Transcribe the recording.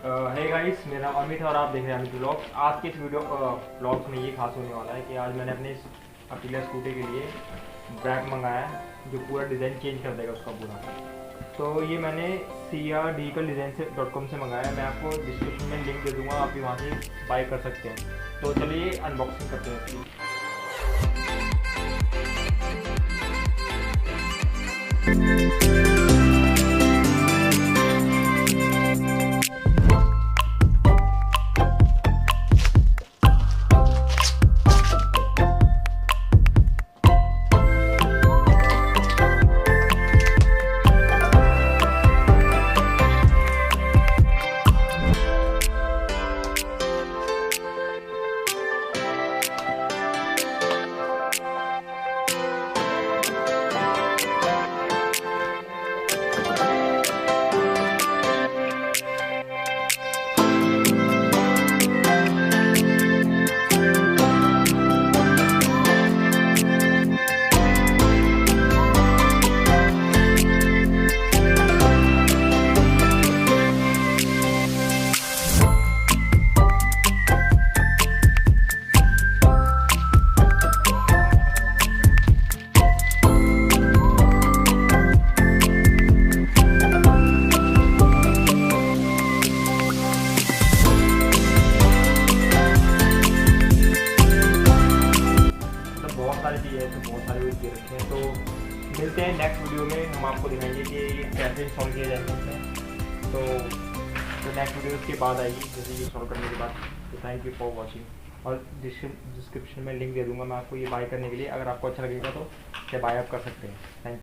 Hey guys, मेरा नाम अमित है और आप देख रहे हैं अमित व्लॉग्स। आज के इस वीडियो व्लॉग्स में ये खास होने वाला है कि आज मैंने अपने अपीलिया स्कूटी के लिए बैग मंगाया है जो पूरा डिज़ाइन चेंज कर देगा उसका पूरा। तो ये मैंने sr150 से मंगाया है। मैं आपको डिस्क्रिप्शन में लिंक दे दूँगा, आप भी वहाँ से बाय कर सकते हैं। तो चलिए अनबॉक्सिंग करते हैं इसकी। बहुत सारी चीज़ें हैं, तो बहुत सारे वीडियो रखे हैं। तो मिलते हैं नेक्स्ट वीडियो में, हम आपको दिखाएंगे कि ये कैसे इंस्टॉल किया जाएगा इसमें। तो नेक्स्ट वीडियो उसके बाद आएगी, जैसे ये इंस्टॉल करने के बाद। तो थैंक यू फॉर वॉचिंग और डिस्क्रिप्शन में लिंक दे दूँगा मैं आपको ये बाय करने के लिए। अगर आपको अच्छा लगेगा तो बाय आप कर सकते हैं। Thank you.